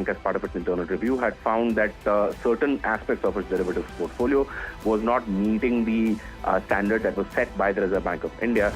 as part of its internal review, had found that certain aspects of its derivatives portfolio was not meeting the standard that was set by the Reserve Bank of India.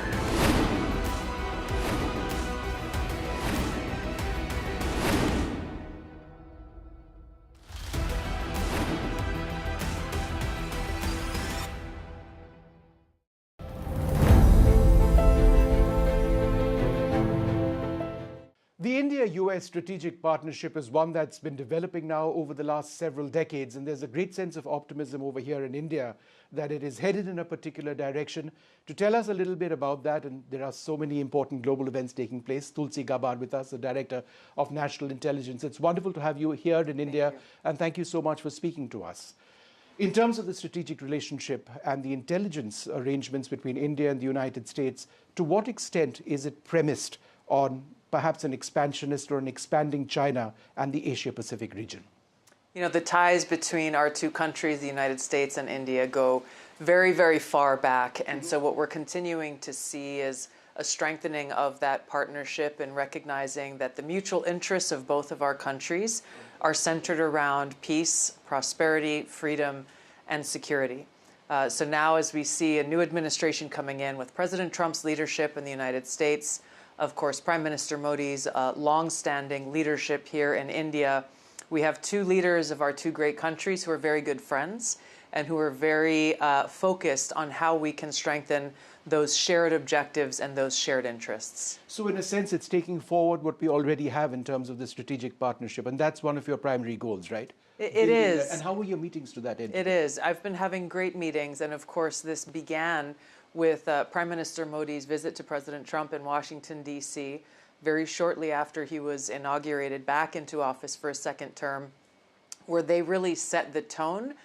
The India-US strategic partnership is one that's been developing now over the last several decades, and there's a great sense of optimism over here in India that it is headed in a particular direction. To tell us a little bit about that, and there are so many important global events taking place, Tulsi Gabbard with us, the Director of National Intelligence. It's wonderful to have you here in India, and thank you so much for speaking to us. In terms of the strategic relationship and the intelligence arrangements between India and the United States, to what extent is it premised on perhaps an expansionist or an expanding China and the Asia-Pacific region? You know, the ties between our two countries, the United States and India, go very, very far back. And so what we're continuing to see is a strengthening of that partnership and recognizing that the mutual interests of both of our countries are centered around peace, prosperity, freedom, and security. So now as we see a new administration coming in with President Trump's leadership in the United States, of course, Prime Minister Modi's long-standing leadership here in India, we have two leaders of our two great countries who are very good friends and who are very focused on how we can strengthen those shared objectives and those shared interests. So in a sense, it's taking forward what we already have in terms of the strategic partnership, and that's one of your primary goals, right? It is. And how were your meetings to that end? It is. I've been having great meetings, and of course this began with Prime Minister Modi's visit to President Trump in Washington, D.C., very shortly after he was inaugurated back into office for a second term, where they really set the tone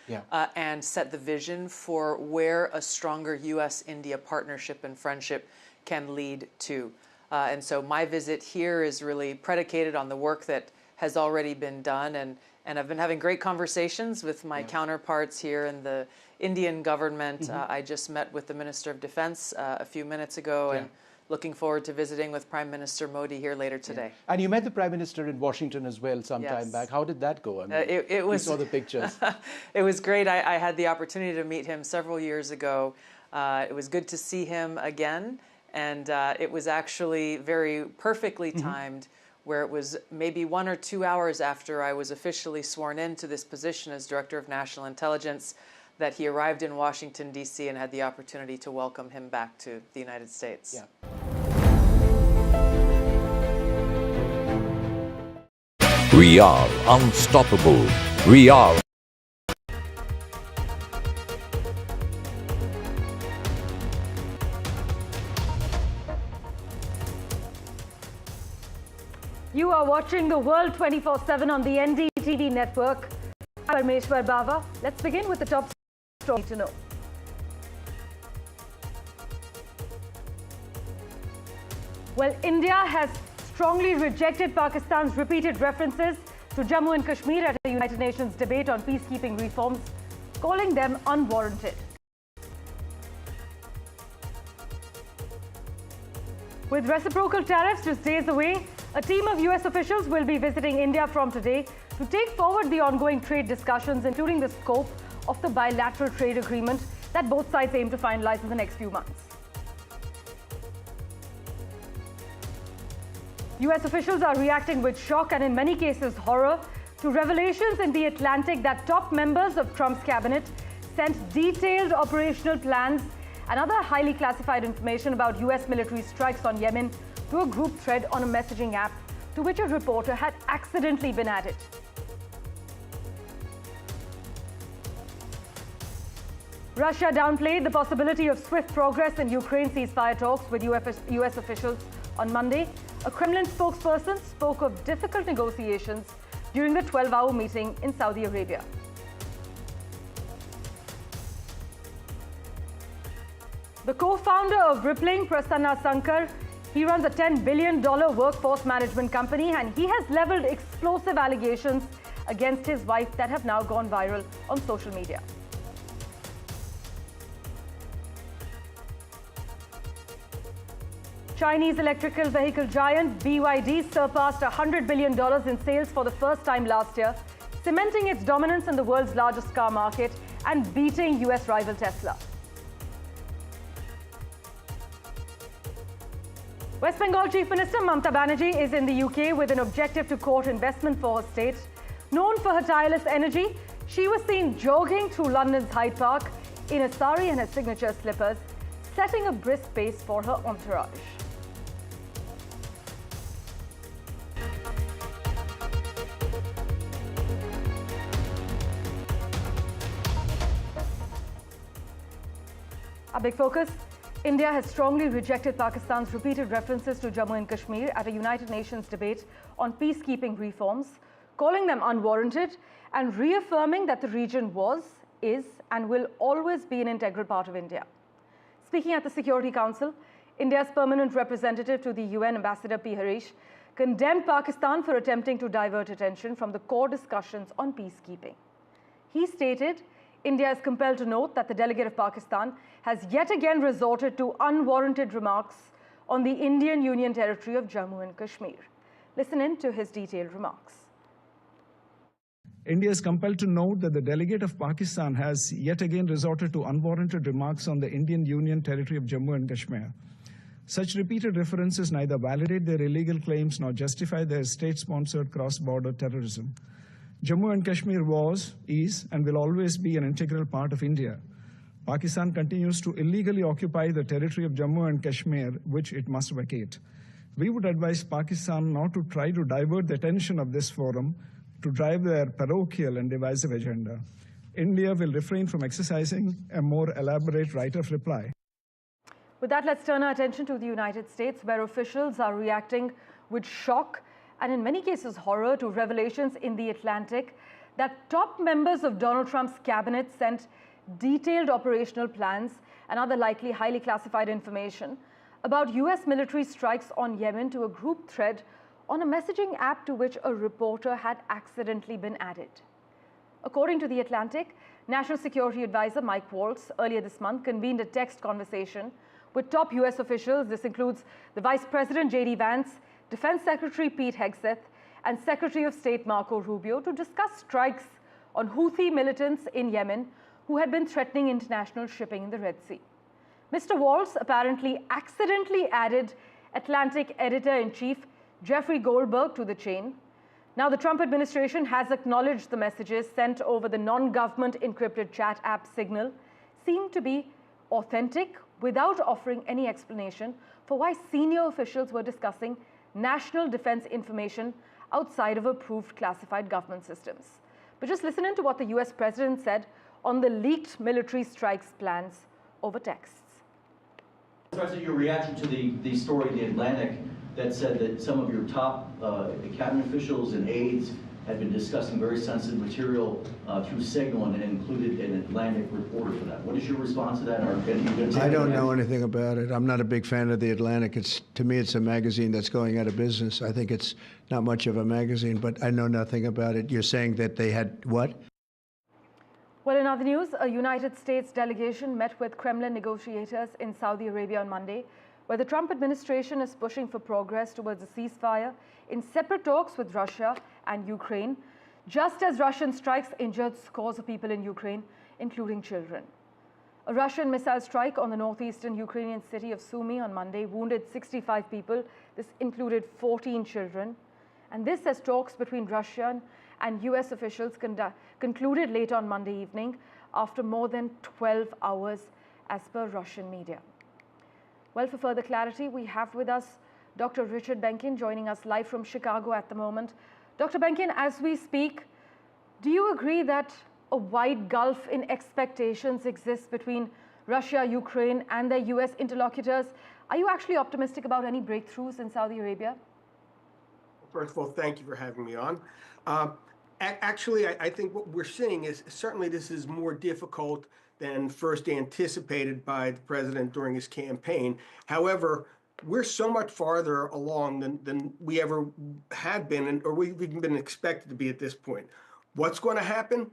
and set the vision for where a stronger U.S.-India partnership and friendship can lead to. And so my visit here is really predicated on the work that has already been done, and I've been having great conversations with my counterparts here in the Indian government. I just met with the Minister of Defense a few minutes ago, and looking forward to visiting with Prime Minister Modi here later today. And you met the Prime Minister in Washington as well some time back. How did that go? I mean, it was, we saw the pictures. It was great. I had the opportunity to meet him several years ago. It was good to see him again, and it was actually very perfectly timed, where it was maybe 1 or 2 hours after I was officially sworn into this position as Director of National Intelligence that he arrived in Washington, D.C. and had the opportunity to welcome him back to the United States. Yeah. We are unstoppable. We are. You are watching the World 24/7 on the NDTV network. I'm Parmeshwar Bava. Let's begin with the top story to know. Well, India has strongly rejected Pakistan's repeated references to Jammu and Kashmir at a United Nations debate on peacekeeping reforms, calling them unwarranted. With reciprocal tariffs just days away, a team of US officials will be visiting India from today to take forward the ongoing trade discussions, including the scope of the bilateral trade agreement that both sides aim to finalize in the next few months. US officials are reacting with shock and in many cases horror to revelations in the Atlantic that top members of Trump's cabinet sent detailed operational plans and other highly classified information about US military strikes on Yemen to a group thread on a messaging app to which a reporter had accidentally been added. Russia downplayed the possibility of swift progress in Ukraine ceasefire talks with US officials on Monday. A Kremlin spokesperson spoke of difficult negotiations during the 12-hour meeting in Saudi Arabia. The co-founder of Rippling, Prasanna Sankar, he runs a $10 billion workforce management company, and he has leveled explosive allegations against his wife that have now gone viral on social media. Chinese electrical vehicle giant BYD surpassed $100 billion in sales for the first time last year, cementing its dominance in the world's largest car market and beating US rival Tesla. West Bengal Chief Minister Mamata Banerjee is in the UK with an objective to court investment for her state. Known for her tireless energy, she was seen jogging through London's Hyde Park in a sari and her signature slippers, setting a brisk pace for her entourage. Our big focus: India has strongly rejected Pakistan's repeated references to Jammu and Kashmir at a United Nations debate on peacekeeping reforms, calling them unwarranted and reaffirming that the region was, is, and will always be an integral part of India. Speaking at the Security Council, India's permanent representative to the UN, Ambassador P. Harish, condemned Pakistan for attempting to divert attention from the core discussions on peacekeeping. He stated, India is compelled to note that the delegate of Pakistan has yet again resorted to unwarranted remarks on the Indian Union territory of Jammu and Kashmir. Listen in to his detailed remarks. India is compelled to note that the delegate of Pakistan has yet again resorted to unwarranted remarks on the Indian Union territory of Jammu and Kashmir. Such repeated references neither validate their illegal claims nor justify their state-sponsored cross-border terrorism. Jammu and Kashmir was, is, and will always be an integral part of India. Pakistan continues to illegally occupy the territory of Jammu and Kashmir, which it must vacate. We would advise Pakistan not to try to divert the attention of this forum to drive their parochial and divisive agenda. India will refrain from exercising a more elaborate right of reply. With that, let's turn our attention to the United States, where officials are reacting with shock and in many cases horror to revelations in the Atlantic that top members of Donald Trump's cabinet sent detailed operational plans and other likely highly classified information about US military strikes on Yemen to a group thread on a messaging app to which a reporter had accidentally been added. According to The Atlantic, National Security Advisor Mike Waltz earlier this month convened a text conversation with top US officials. This includes the Vice President JD Vance, Defense Secretary Pete Hegseth, and Secretary of State Marco Rubio to discuss strikes on Houthi militants in Yemen who had been threatening international shipping in the Red Sea. Mr. Waltz apparently accidentally added Atlantic Editor-in-Chief Jeffrey Goldberg to the chain. Now, the Trump administration has acknowledged the messages sent over the non-government encrypted chat app Signal seemed to be authentic without offering any explanation for why senior officials were discussing national defense information outside of approved classified government systems. But just listen in to what the US president said on the leaked military strikes plans over texts. President, your reaction to the story in The Atlantic that said that some of your top cabinet officials and aides had been discussing very sensitive material through Signal and included an Atlantic reporter for that. What is your response to that? I don't know anything about it. I'm not a big fan of The Atlantic. To me, it's a magazine that's going out of business. I think it's not much of a magazine, but I know nothing about it. You're saying that they had what? Well, in other news, a United States delegation met with Kremlin negotiators in Saudi Arabia on Monday, where the Trump administration is pushing for progress towards a ceasefire in separate talks with Russia and Ukraine, just as Russian strikes injured scores of people in Ukraine, including children. A Russian missile strike on the northeastern Ukrainian city of Sumy on Monday wounded 65 people. This included 14 children. And this as talks between Russian and US officials concluded late on Monday evening after more than 12 hours, as per Russian media. Well, for further clarity, we have with us Dr. Richard Benkin joining us live from Chicago at the moment. Dr. Benkin, as we speak, do you agree that a wide gulf in expectations exists between Russia, Ukraine, and their US interlocutors? Are you actually optimistic about any breakthroughs in Saudi Arabia? First of all, thank you for having me on. Actually, I think what we're seeing is certainly this is more difficult than first anticipated by the president during his campaign. However, we're so much farther along than we ever had been, or we've even been expected to be at this point. What's going to happen?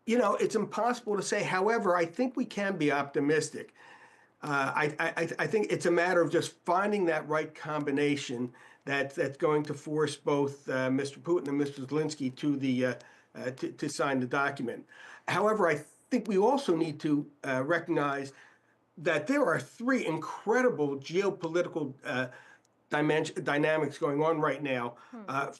You know, it's impossible to say. However, I think we can be optimistic. I think it's a matter of just finding that right combination that's going to force both Mr. Putin and Mr. Zelensky to sign the document. However, I think we also need to recognize that there are three incredible geopolitical dynamics going on right now.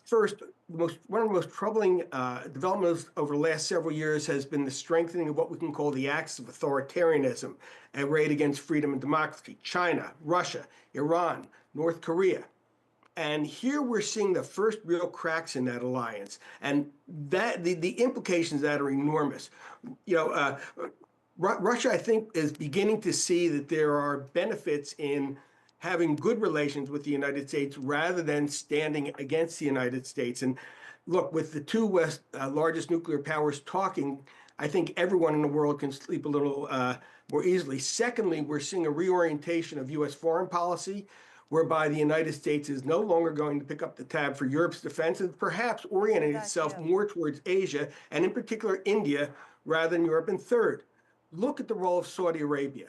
First, one of the most troubling developments over the last several years has been the strengthening of what we can call the axis of authoritarianism, arrayed against freedom and democracy. China, Russia, Iran, North Korea. And here we're seeing the first real cracks in that alliance, and that the implications of that are enormous. Russia, I think, is beginning to see that there are benefits in having good relations with the United States rather than standing against the United States. And look, with the two largest nuclear powers talking, I think everyone in the world can sleep a little more easily. Secondly, we're seeing a reorientation of U.S. foreign policy, whereby the United States is no longer going to pick up the tab for Europe's defense and perhaps orienting itself more towards Asia, and in particular India, rather than Europe. And third, look at the role of Saudi Arabia.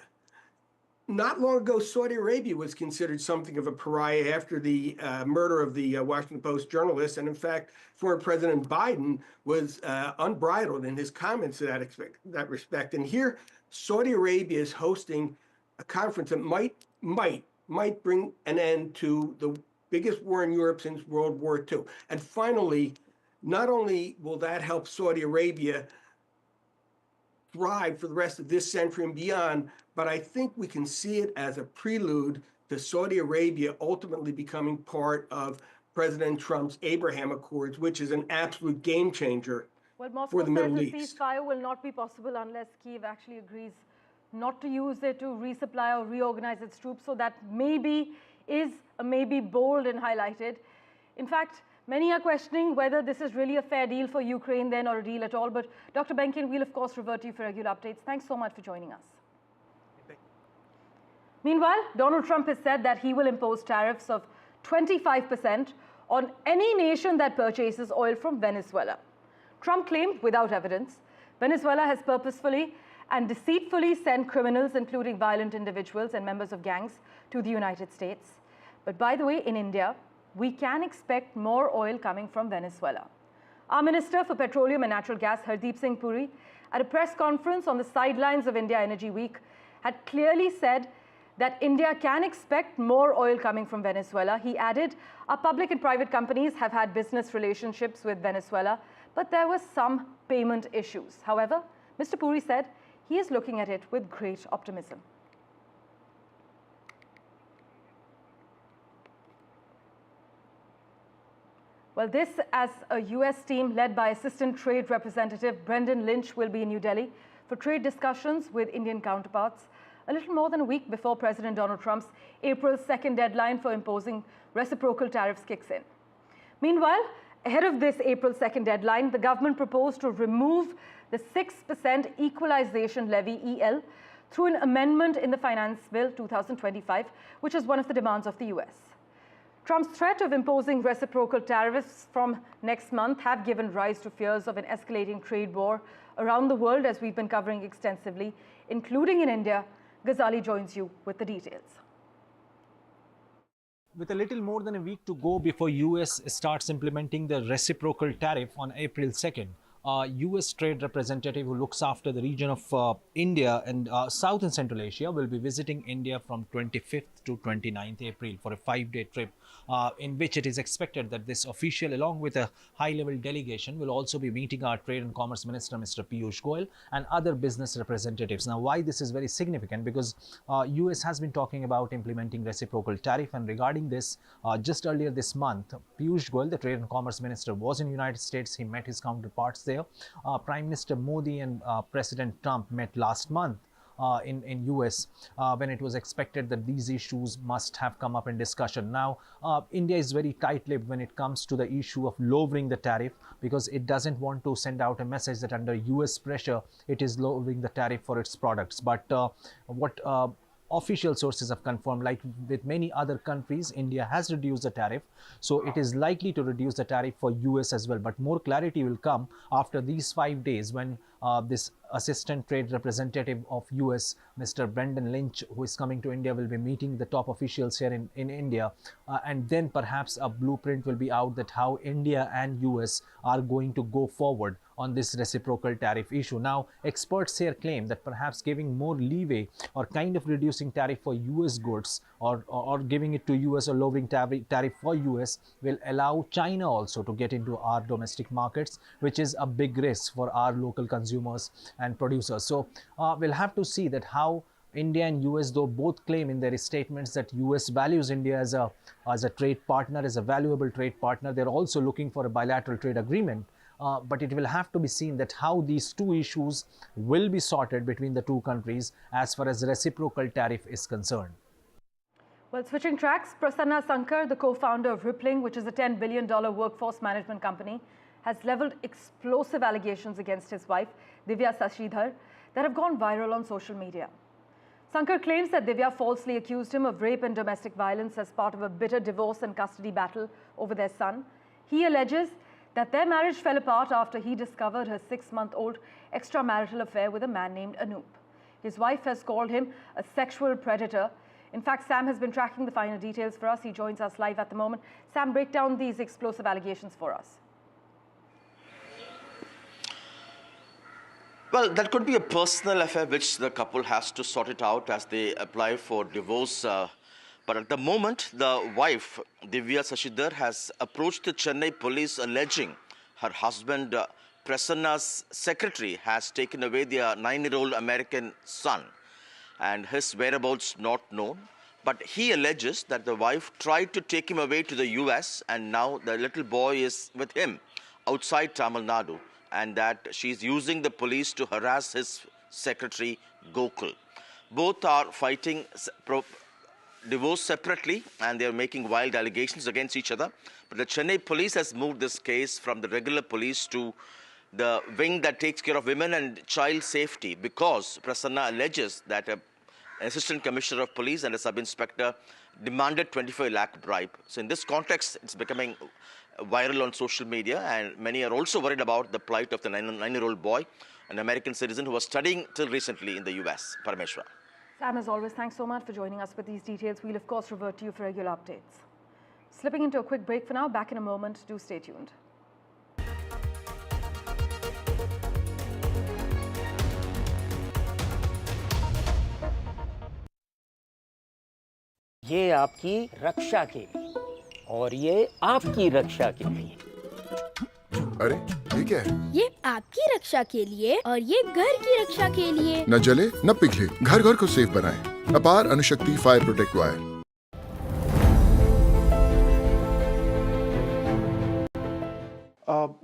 Not long ago, Saudi Arabia was considered something of a pariah after the murder of the Washington Post journalist. And in fact, former President Biden was unbridled in his comments to that respect. And here, Saudi Arabia is hosting a conference that might bring an end to the biggest war in Europe since World War II. And finally, not only will that help Saudi Arabia thrive for the rest of this century and beyond, but I think we can see it as a prelude to Saudi Arabia ultimately becoming part of President Trump's Abraham Accords, which is an absolute game changer for the Middle East. Well, Moscow says a ceasefire will not be possible unless Kyiv actually agrees not to use it to resupply or reorganize its troops. So that maybe is a maybe bold and highlighted. In fact, many are questioning whether this is really a fair deal for Ukraine then, or a deal at all. But Dr. Benkin, we'll of course revert to you for regular updates. Thanks so much for joining us. Meanwhile, Donald Trump has said that he will impose tariffs of 25% on any nation that purchases oil from Venezuela. Trump claimed, without evidence, Venezuela has purposefully and deceitfully sent criminals, including violent individuals and members of gangs, to the United States. But by the way, in India, we can expect more oil coming from Venezuela. Our Minister for Petroleum and Natural Gas, Hardeep Singh Puri, at a press conference on the sidelines of India Energy Week, had clearly said that India can expect more oil coming from Venezuela. He added, our public and private companies have had business relationships with Venezuela, but there were some payment issues. However, Mr. Puri said he is looking at it with great optimism. Well, this as a US team led by Assistant Trade Representative Brendan Lynch will be in New Delhi for trade discussions with Indian counterparts, a little more than a week before President Donald Trump's April 2nd deadline for imposing reciprocal tariffs kicks in. Meanwhile, ahead of this April 2nd deadline, the government proposed to remove the 6% equalization levy, EL, through an amendment in the Finance Bill 2025, which is one of the demands of the US. Trump's threat of imposing reciprocal tariffs from next month have given rise to fears of an escalating trade war around the world, as we've been covering extensively, including in India. Ghazali joins you with the details. With a little more than a week to go before US starts implementing the reciprocal tariff on April 2nd, US trade representative who looks after the region of India and South and Central Asia will be visiting India from 25th to 29th April for a 5-day trip in which it is expected that this official, along with a high-level delegation, will also be meeting our Trade and Commerce Minister, Mr. Piyush Goyal, and other business representatives. Now, why this is very significant? Because US has been talking about implementing reciprocal tariff, and regarding this, just earlier this month, Piyush Goyal, the Trade and Commerce Minister, was in the United States. He met his counterparts there. Prime Minister Modi and President Trump met last month in US when it was expected that these issues must have come up in discussion. Now, India is very tight-lipped when it comes to the issue of lowering the tariff, because it doesn't want to send out a message that under US pressure, it is lowering the tariff for its products. But what official sources have confirmed, like with many other countries, India has reduced the tariff, so it is likely to reduce the tariff for US as well. But more clarity will come after these 5 days when this Assistant Trade Representative of US, Mr. Brendan Lynch, who is coming to India, will be meeting the top officials here in India. And then perhaps a blueprint will be out that how India and US are going to go forward on this reciprocal tariff issue. Now, experts here claim that perhaps giving more leeway or kind of reducing tariff for US goods or giving it to US or lowering tariff for US will allow China also to get into our domestic markets, which is a big risk for our local consumers and producers. So we'll have to see that how India and US, though both claim in their statements that US values India as a trade partner, as a valuable trade partner, they're also looking for a bilateral trade agreement. But it will have to be seen that how these two issues will be sorted between the two countries as far as reciprocal tariff is concerned. Well, switching tracks, Prasanna Sankar, the co-founder of Rippling, which is a $10 billion workforce management company, has leveled explosive allegations against his wife, Divya Sashidhar, that have gone viral on social media. Sankar claims that Divya falsely accused him of rape and domestic violence as part of a bitter divorce and custody battle over their son. He alleges that their marriage fell apart after he discovered her 6-month-old extramarital affair with a man named Anoop. His wife has called him a sexual predator. In fact, Sam has been tracking the finer details for us. He joins us live at the moment. Sam, break down these explosive allegations for us. Well, that could be a personal affair which the couple has to sort it out as they apply for divorce. But at the moment, the wife, Divya Sashidhar, has approached the Chennai police alleging her husband, Prasanna's secretary, has taken away their 9-year-old American son and his whereabouts not known. But he alleges that the wife tried to take him away to the US and now the little boy is with him outside Tamil Nadu and that she's using the police to harass his secretary, Gokul. Both are fighting divorce separately and they are making wild allegations against each other. But the Chennai police has moved this case from the regular police to the wing that takes care of women and child safety because Prasanna alleges that an assistant commissioner of police and a sub-inspector demanded 25 lakh bribe. So in this context, it's becoming viral on social media and many are also worried about the plight of the 9-year-old boy, an American citizen who was studying till recently in the US. Parameshwar. Sam, as always, thanks so much for joining us with these details. We'll, of course, revert to you for regular updates. Slipping into a quick break for now. Back in a moment. Do stay tuned. ये आपकी रक्षा के लिए और ये आपकी रक्षा के लिए। अरे ये क्या है? ये आपकी रक्षा के लिए और ये घर की रक्षा के लिए। न जले न पिघले, घर घर को सेफ बनाएं। अपार Anushakti fire protect wire.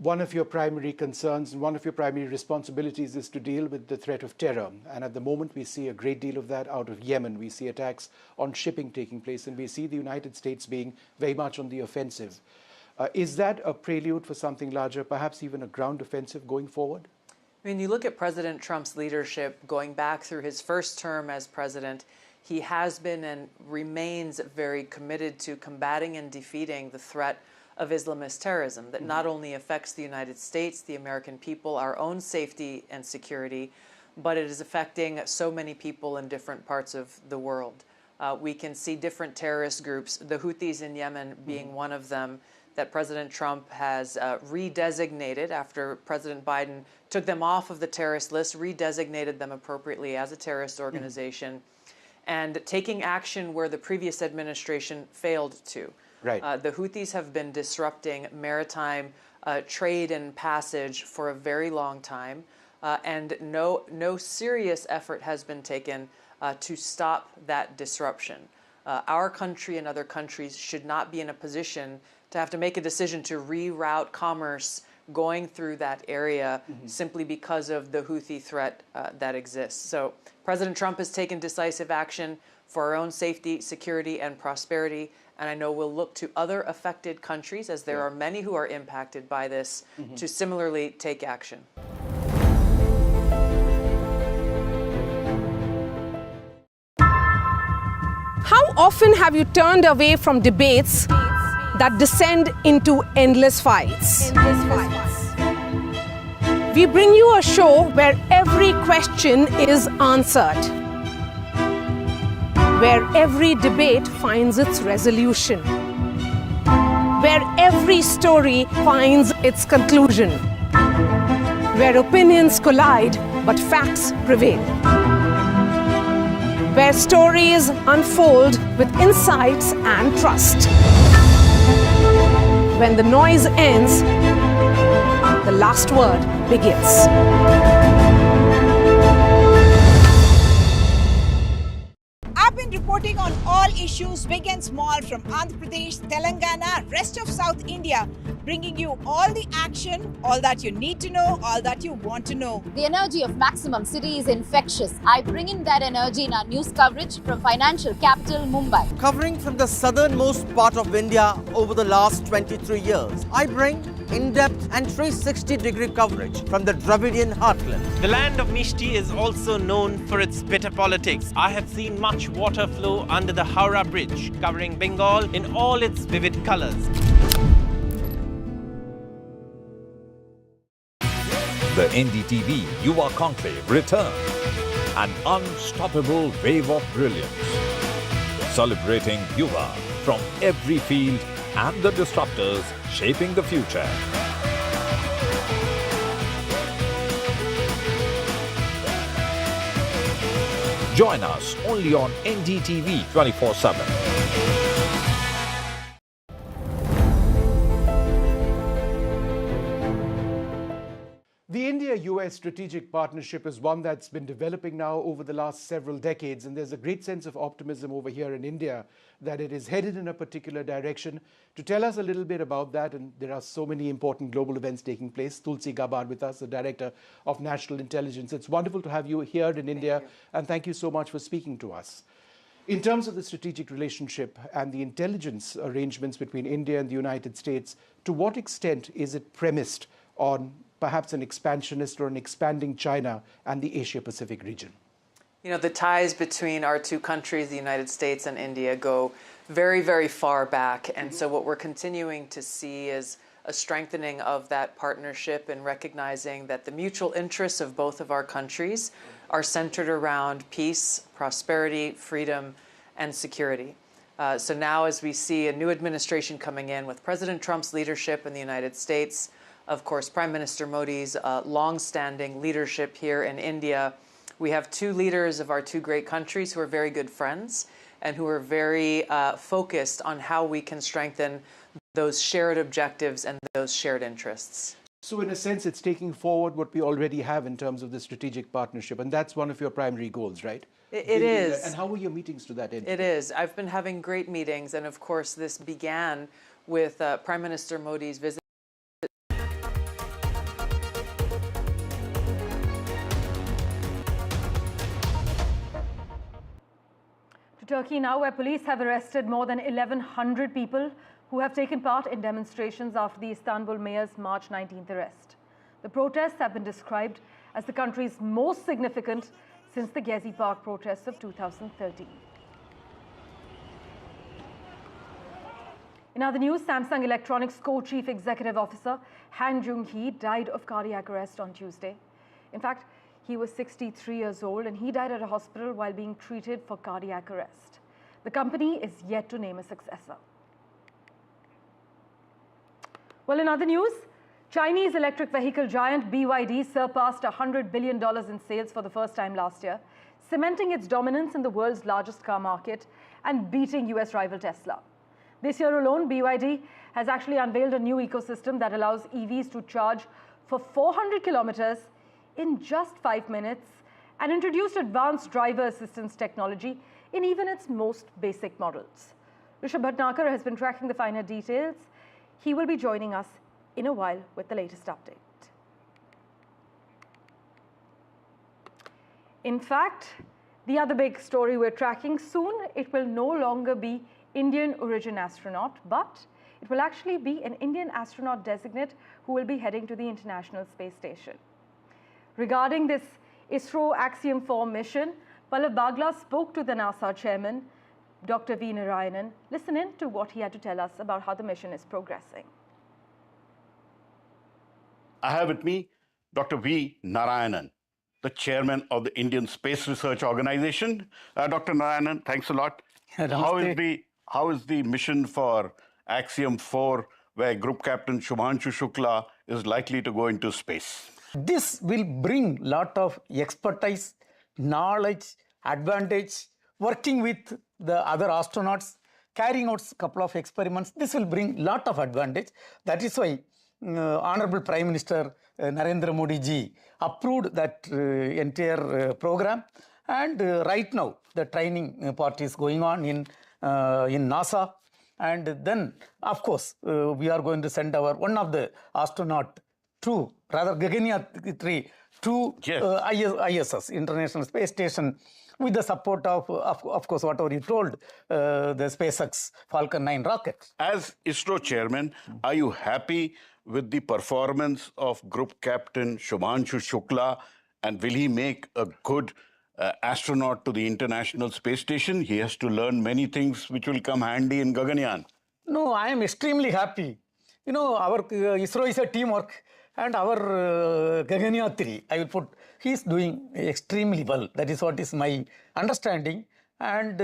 One of your primary concerns and one of your primary responsibilities is to deal with the threat of terror. And at the moment, we see a great deal of that out of Yemen. We see attacks on shipping taking place, and we see the United States being very much on the offensive. Is that a prelude for something larger, perhaps even a ground offensive going forward? When you look at President Trump's leadership going back through his first term as president, he has been and remains very committed to combating and defeating the threat of Islamist terrorism that not only affects the United States, the American people, our own safety and security, but it is affecting so many people in different parts of the world. We can see different terrorist groups, the Houthis in Yemen being one of them, that President Trump has redesignated after President Biden took them off of the terrorist list, redesignated them appropriately as a terrorist organization, and taking action where the previous administration failed to. Right. The Houthis have been disrupting maritime trade and passage for a very long time, and no serious effort has been taken to stop that disruption. Our country and other countries should not be in a position to have to make a decision to reroute commerce going through that area simply because of the Houthi threat that exists. So President Trump has taken decisive action for our own safety, security, and prosperity. And I know we'll look to other affected countries, as there are many who are impacted by this, to similarly take action. How often have you turned away from debates that descend into endless fights? We bring you a show where every question is answered, where every debate finds its resolution, where every story finds its conclusion, where opinions collide but facts prevail, where stories unfold with insights and trust. When the noise ends, the last word begins. I've been reporting on all issues, big and small, from Andhra Pradesh, Telangana, rest of South India, bringing you all the action, all that you need to know, all that you want to know. The energy of Maximum City is infectious. I bring in that energy in our news coverage from financial capital Mumbai. Covering from the southernmost part of India over the last 23 years, I bring in-depth and 360-degree coverage from the Dravidian heartland. The land of Mishti is also known for its bitter politics. I have seen much water flow under the Howrah Bridge, covering Bengal in all its vivid colors. The NDTV Yuva Conclave returns. An unstoppable wave of brilliance. Celebrating Yuva from every field and the disruptors shaping the future. Join us only on NDTV 24/7. The India-US strategic partnership is one that's been developing now over the last several decades, and there's a great sense of optimism over here in India that it is headed in a particular direction. To tell us a little bit about that, and there are so many important global events taking place, Tulsi Gabbard with us, the Director of National Intelligence. It's wonderful to have you here in India, and thank you so much for speaking to us. In terms of the strategic relationship and the intelligence arrangements between India and the United States, to what extent is it premised on perhaps an expansionist or an expanding China and the Asia-Pacific region? You know, the ties between our two countries, the United States and India, go very, very far back. And so what we're continuing to see is a strengthening of that partnership and recognizing that the mutual interests of both of our countries are centered around peace, prosperity, freedom, and security. So now as we see a new administration coming in with President Trump's leadership in the United States, of course, Prime Minister Modi's long-standing leadership here in India, we have two leaders of our two great countries who are very good friends and who are very focused on how we can strengthen those shared objectives and those shared interests. So in a sense, it's taking forward what we already have in terms of the strategic partnership, and that's one of your primary goals, right? It is. And how were your meetings to that end? It is. I've been having great meetings, and of course, this began with Prime Minister Modi's visit Turkey now, where police have arrested more than 1,100 people who have taken part in demonstrations after the Istanbul mayor's March 19th arrest. The protests have been described as the country's most significant since the Gezi Park protests of 2013. In other news, Samsung Electronics co-chief executive officer Han Jung-hee died of cardiac arrest on Tuesday. In fact, he was 63 years old and he died at a hospital while being treated for cardiac arrest. The company is yet to name a successor. Well, in other news, Chinese electric vehicle giant BYD surpassed $100 billion in sales for the first time last year, cementing its dominance in the world's largest car market and beating US rival Tesla. This year alone, BYD has actually unveiled a new ecosystem that allows EVs to charge for 400 kilometers in just 5 minutes and introduced advanced driver assistance technology in even its most basic models. Rishabh Bhatnagar has been tracking the finer details. He will be joining us in a while with the latest update. In fact, the other big story we're tracking soon, it will no longer be Indian origin astronaut, but it will actually be an Indian astronaut designate who will be heading to the International Space Station. Regarding this ISRO Axiom 4 mission, Pallav Bagla spoke to the NASA chairman, Dr. V. Narayanan. Listen in to what he had to tell us about how the mission is progressing. I have with me Dr. V. Narayanan, the chairman of the Indian Space Research Organization. Dr. Narayanan, thanks a lot. How is the mission for Axiom 4, where Group Captain Shubhanshu Shukla is likely to go into space? This will bring a lot of expertise, knowledge, advantage, working with the other astronauts, carrying out a couple of experiments. This will bring a lot of advantage. That is why Honorable Prime Minister Narendra Modi ji approved that entire program. And right now, the training part is going on in NASA. And then, of course, we are going to send one of the astronaut to, rather Gaganyaan 3, to ISS, International Space Station, with the support of course, whatever you told, the SpaceX Falcon 9 rocket. As ISRO chairman, are you happy with the performance of Group Captain Shubhanshu Shukla, and will he make a good astronaut to the International Space Station? He has to learn many things which will come handy in Gaganyaan. No, I am extremely happy. You know, our ISRO is a teamwork, and our Gaganyaan 3, I will put, he is doing extremely well. That is what is my understanding. And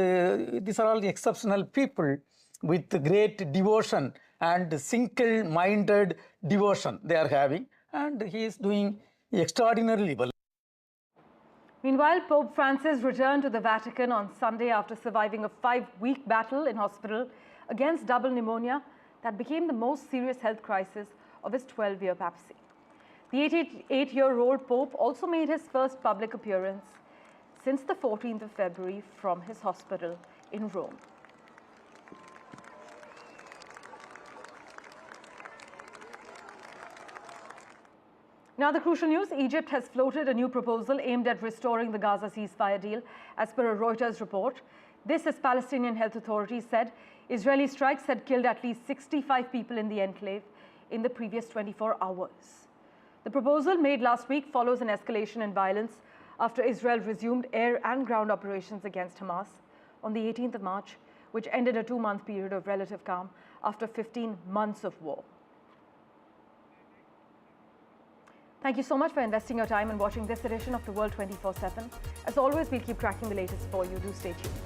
these are all exceptional people with great devotion and single-minded devotion they are having. And he is doing extraordinarily well. Meanwhile, Pope Francis returned to the Vatican on Sunday after surviving a 5-week battle in hospital against double pneumonia that became the most serious health crisis of his 12-year papacy. The 88-year-old Pope also made his first public appearance since the 14th of February from his hospital in Rome. Now, the crucial news: Egypt has floated a new proposal aimed at restoring the Gaza ceasefire deal, as per a Reuters report. This, as Palestinian health authorities said, Israeli strikes had killed at least 65 people in the enclave in the previous 24 hours. The proposal, made last week, follows an escalation in violence after Israel resumed air and ground operations against Hamas on the 18th of March, which ended a 2-month period of relative calm after 15 months of war. Thank you so much for investing your time and watching this edition of The World 24/7. As always, we'll keep tracking the latest for you. Do stay tuned.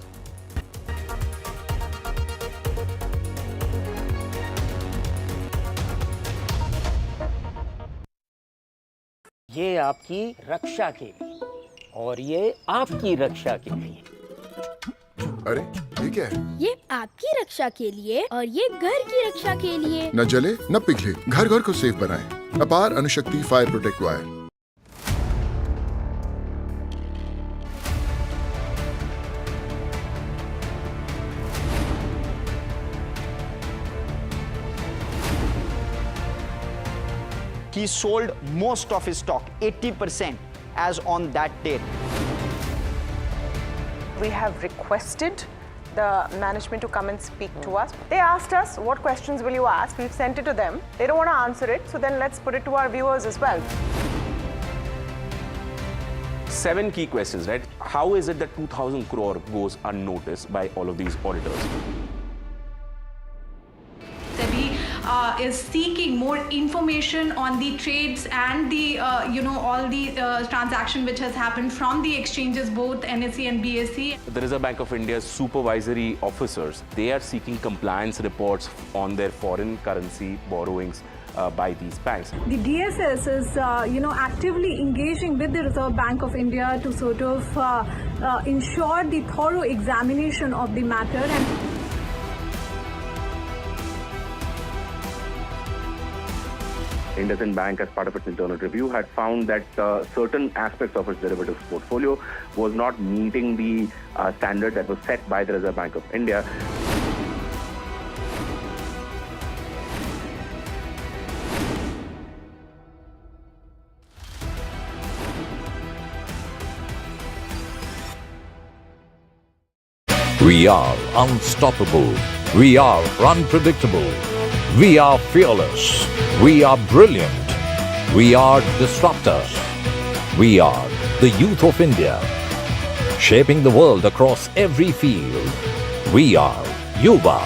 ये आपकी रक्षा के लिए और ये आपकी रक्षा के लिए। अरे ये क्या है? ये आपकी रक्षा के लिए और ये घर की रक्षा के लिए। न जले न पिघले, घर घर को सेफ बनाएं। अपार Anushakti fire protect wire. He sold most of his stock, 80%, as on that date. We have requested the management to come and speak to us. They asked us, what questions will you ask? We've sent it to them. They don't want to answer it, so then let's put it to our viewers as well. 7 key questions, right? How is it that 2,000 crore goes unnoticed by all of these auditors? Is seeking more information on the trades and the all the transaction which has happened from the exchanges, both NSE and BSE. The Reserve Bank of India's supervisory officers, they are seeking compliance reports on their foreign currency borrowings by these banks. The DSS is actively engaging with the Reserve Bank of India to sort of ensure the thorough examination of the matter. And IndusInd Bank, as part of its internal review, had found that certain aspects of its derivatives portfolio was not meeting the standard that was set by the Reserve Bank of India. We are unstoppable. We are unpredictable. We are fearless. We are brilliant. We are disruptors. We are the youth of India, shaping the world across every field. We are Yuva.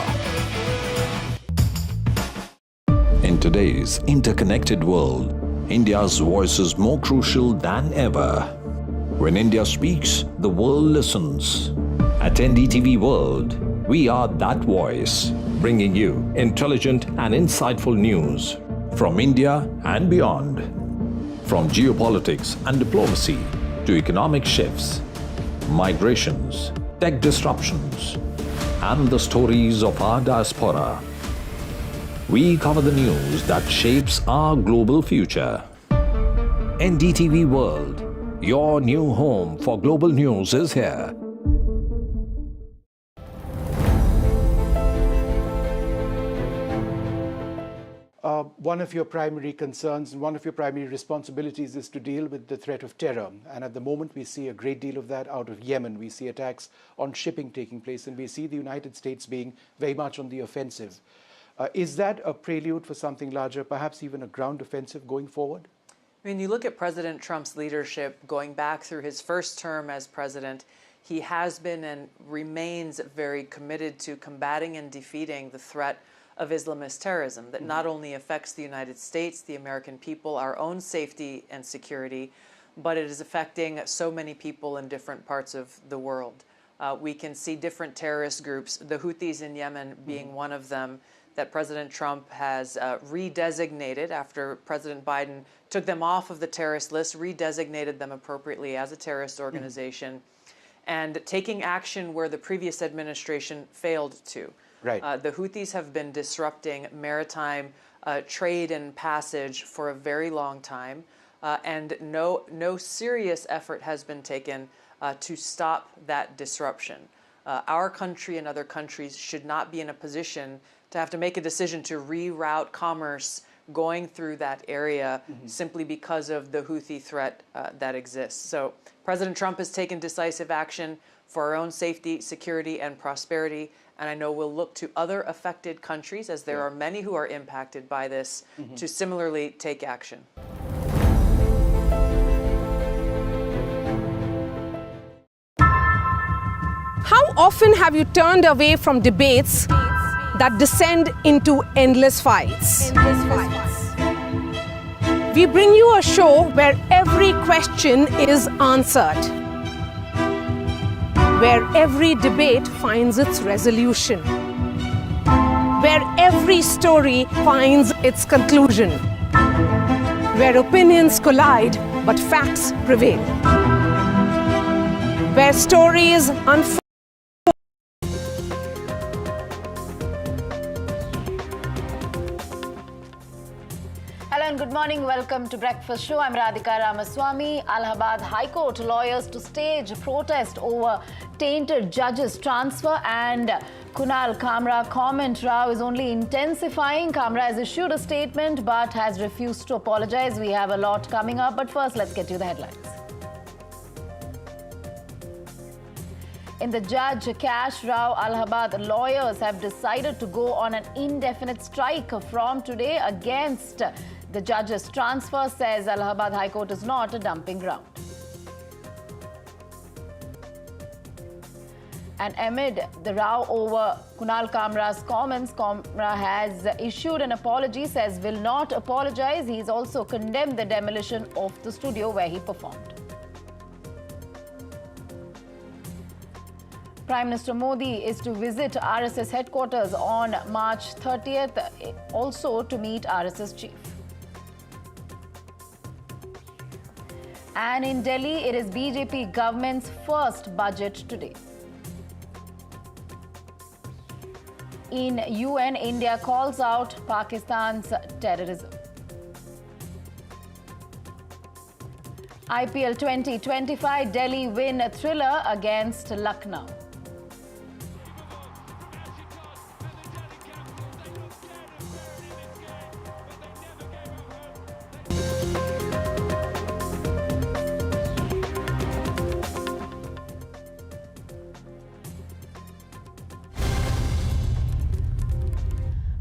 In today's interconnected world, India's voice is more crucial than ever. When India speaks, the world listens. At NDTV World, we are that voice, bringing you intelligent and insightful news from India and beyond. From geopolitics and diplomacy to economic shifts, migrations, tech disruptions, and the stories of our diaspora. We cover the news that shapes our global future. NDTV World, your new home for global news, is here. One of your primary concerns and one of your primary responsibilities is to deal with the threat of terror. And at the moment, we see a great deal of that out of Yemen. We see attacks on shipping taking place, and we see the United States being very much on the offensive. Is that a prelude for something larger, perhaps even a ground offensive going forward? I mean, you look at President Trump's leadership going back through his first term as president, he has been and remains very committed to combating and defeating the threat of Islamist terrorism that not only affects the United States, the American people, our own safety and security, but it is affecting so many people in different parts of the world. We can see different terrorist groups, the Houthis in Yemen being one of them, that President Trump has redesignated after President Biden took them off of the terrorist list, redesignated them appropriately as a terrorist organization, and taking action where the previous administration failed to. Right. The Houthis have been disrupting maritime trade and passage for a very long time, and no serious effort has been taken to stop that disruption. Our country and other countries should not be in a position to have to make a decision to reroute commerce going through that area simply because of the Houthi threat that exists. So President Trump has taken decisive action for our own safety, security, and prosperity. And I know we'll look to other affected countries, as there are many who are impacted by this, to similarly take action. How often have you turned away from debates that descend into endless fights? We bring you a show where every question is answered, where every debate finds its resolution, where every story finds its conclusion, where opinions collide but facts prevail, where stories unfold. Hello and good morning. Welcome to Breakfast Show. I'm Radhika Ramaswamy. Allahabad High Court lawyers to stage a protest over tainted judges transfer, and Kunal Kamra comment row is only intensifying. Kamra has issued a statement but has refused to apologize. We have a lot coming up, but first let's get you the headlines. In the Judge Cash Rao Allahabad, lawyers have decided to go on an indefinite strike from today against the judge's transfer, says Allahabad High Court is not a dumping ground. And amid the row over Kunal Kamra's comments, Kamra has issued an apology, says will not apologize. He's also condemned the demolition of the studio where he performed. Prime Minister Modi is to visit RSS headquarters on March 30th, also to meet RSS chief. And in Delhi, it is BJP government's first budget today. In UN, India calls out Pakistan's terrorism. IPL 2025, Delhi win a thriller against Lucknow.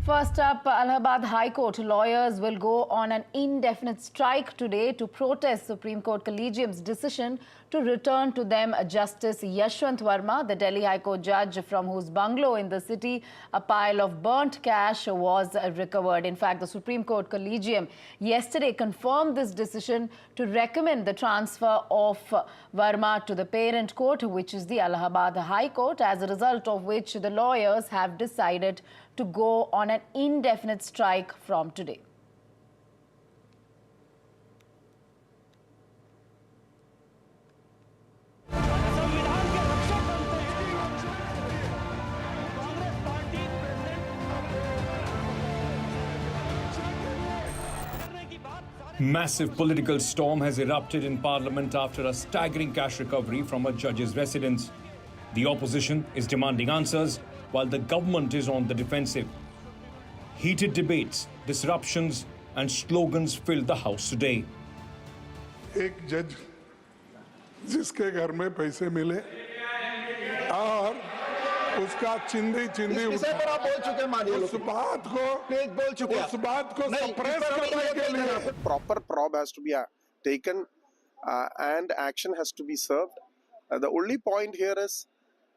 First up, Allahabad High Court lawyers will go on an indefinite strike today to protest Supreme Court Collegium's decision to return to them Justice Yashwant Verma, the Delhi High Court judge from whose bungalow in the city a pile of burnt cash was recovered. In fact, the Supreme Court Collegium yesterday confirmed this decision to recommend the transfer of Verma to the parent court, which is the Allahabad High Court, as a result of which the lawyers have decided to go on an indefinite strike from today. Massive political storm has erupted in Parliament after a staggering cash recovery from a judge's residence. The opposition is demanding answers, while the government is on the defensive. Heated debates, disruptions, and slogans filled the House today. एक जज जिसके घर में पैसे मिले और उसका चिंदी उस बात को सप्रेस करने के लिए proper probe has to be taken and action has to be served. The only point here is,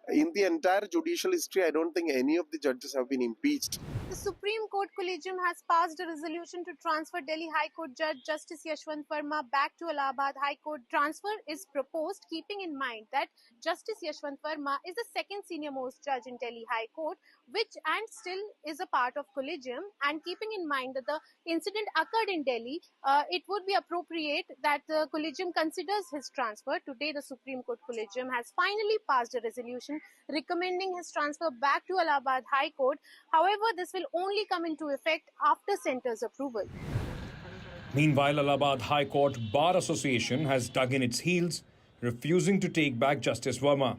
in the entire judicial history, I don't think any of the judges have been impeached. The Supreme Court Collegium has passed a resolution to transfer Delhi High Court Judge Justice Yashwant Verma back to Allahabad High Court. Transfer is proposed keeping in mind that Justice Yashwant Verma is the second senior most judge in Delhi High Court, which and still is a part of Collegium, and keeping in mind that the incident occurred in Delhi, it would be appropriate that the Collegium considers his transfer. Today, the Supreme Court Collegium has finally passed a resolution recommending his transfer back to Allahabad High Court. However, this will only come into effect after centre's approval. Meanwhile, Allahabad High Court Bar Association has dug in its heels, refusing to take back Justice Verma.